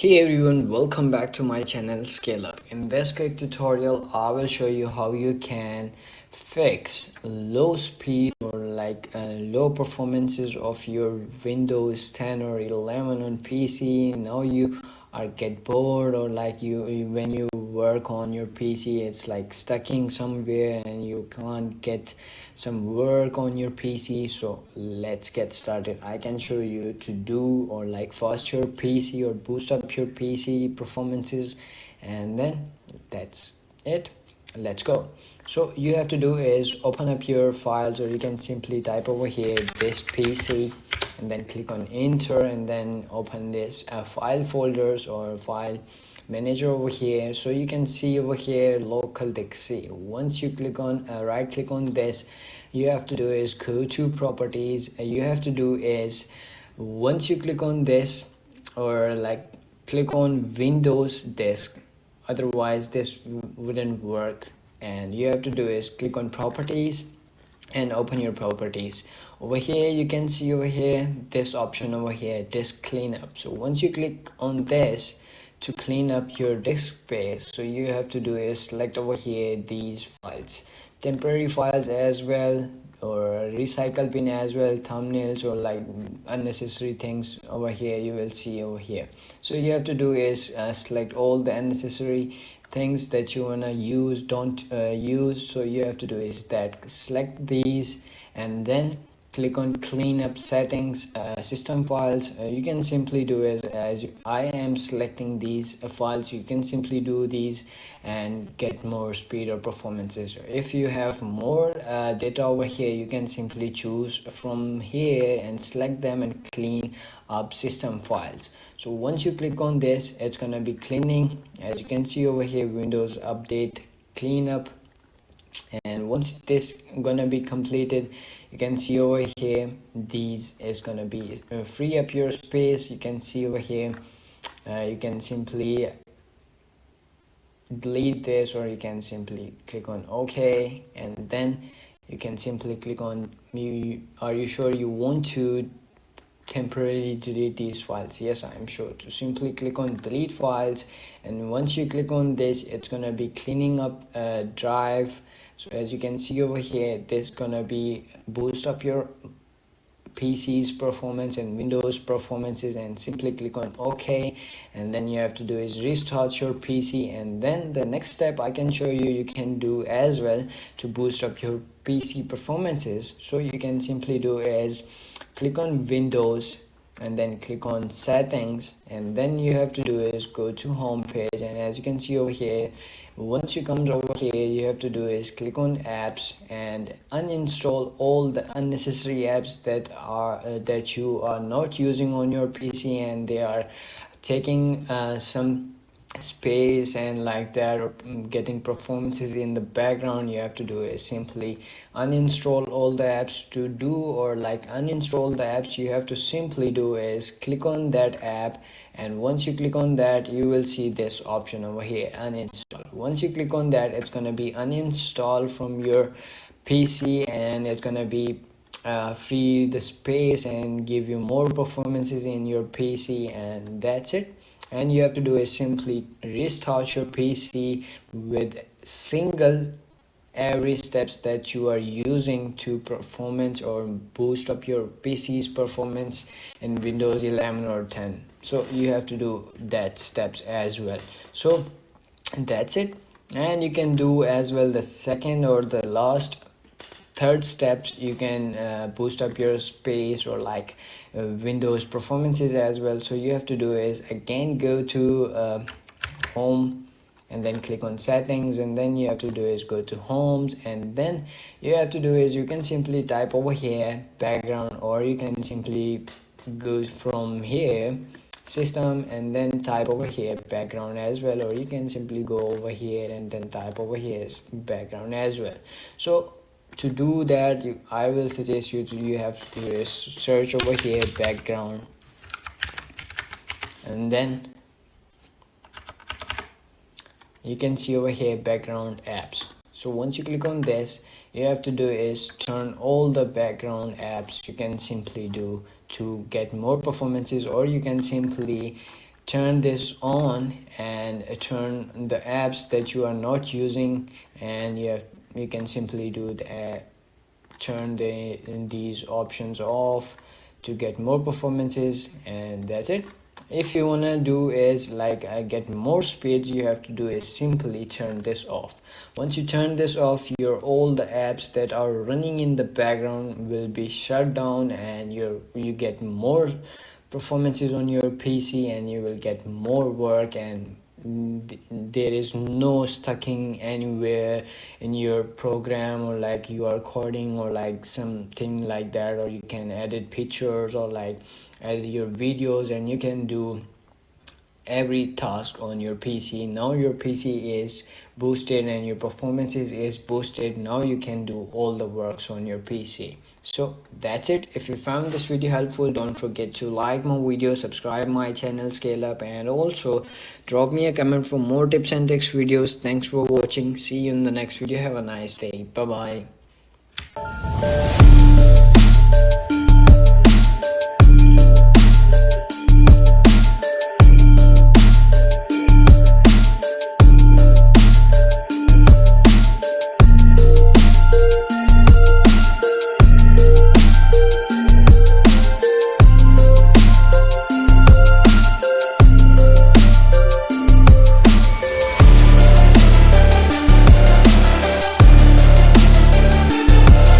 Hey everyone, welcome back to my channel Scale Up. In this quick tutorial, I will show you how you can fix low speed or low performances of your Windows 10 or 11 on PC. Now you are get bored, or when you work on your PC, it's like stucking somewhere and you can't get some work on your PC. So let's get started. I can show you to do or fast your PC or boost up your PC performances, and then that's it. Let's go. So you have to do is open up your files, or you can simply type over here this PC and then click on enter, and then open this file folders or file manager over here. So you can see over here local disk. Once you click on right click on this, you have to do is go to properties. You have to do is, once you click on this, or click on Windows disk, otherwise this wouldn't work. And you have to do is click on properties and open your properties. Over here you can see over here this option over here, disk cleanup. So once you click on this to clean up your disk space, so you have to do is select over here these files, temporary files as well, or recycle bin as well, thumbnails, or unnecessary things over here you will see over here. So you have to do is select all the unnecessary things that you wanna use, don't use. So you have to do is that select these and then click on clean up settings, system files. You can simply do as I am selecting these files, you can simply do these and get more speed or performances. If you have more data over here, you can simply choose from here and select them and clean up system files. So once you click on this, it's gonna be cleaning. As you can see over here, Windows update cleanup. And once this gonna be completed, you can see over here these is gonna be free up your space. You can see over here you can simply delete this, or you can simply click on OK, and then you can simply click on are you sure you want to temporarily delete these files? Yes, I'm sure. To simply click on delete files, and once you click on this, it's gonna be cleaning up drive. So as you can see over here, this gonna be boost up your PC's performance and Windows performances, and simply click on OK, and then you have to do is restart your PC. And then the next step I can show you, you can do as well to boost up your PC performances. So you can simply do is click on Windows and then click on settings, and then you have to do is go to home page. And as you can see over here, once you come over here, you have to do is click on apps and uninstall all the unnecessary apps that you are not using on your PC, and they are taking some space and like that, or getting performances in the background. You have to do is simply uninstall all the apps. To do or uninstall the apps, you have to simply do is click on that app, and once you click on that, you will see this option over here, uninstall. Once you click on that, it's going to be uninstall from your PC, and it's going to be free the space and give you more performances in your PC, and that's it. And you have to do is simply restart your PC with single every steps that you are using to performance or boost up your PC's performance in Windows 11 or 10. So you have to do that steps as well. So that's it. And you can do as well the second or the last third steps. You can boost up your space or Windows performances as well. So you have to do is again go to home, and then click on settings, and then you have to do is go to homes, and then you have to do is you can simply type over here background, or you can simply go from here system and then type over here background as well, or you can simply go over here and then type over here background as well. So to do that, I will suggest you have to search over here background, and then you can see over here background apps. So once you click on this, you have to do is turn all the background apps. You can simply do to get more performances, or you can simply turn this on and turn the apps that you are not using, and you can simply do the turn these options off to get more performances, and that's it. If you wanna do is like get more speed, you have to do is simply turn this off. Once you turn this off, your all the apps that are running in the background will be shut down, and you get more performances on your PC, and you will get more work, and there is no stucking anywhere in your program, or like you are coding or like something like that, or you can edit pictures or like edit your videos, and you can do every task on your PC. Now your PC is boosted and your performances is boosted. Now you can do all the works on your PC. So that's it. If you found this video helpful, don't forget to like my video, subscribe my channel Scale Up, and also drop me a comment for more tips and tricks videos. Thanks for watching. See you in the next video. Have a nice day. Bye bye.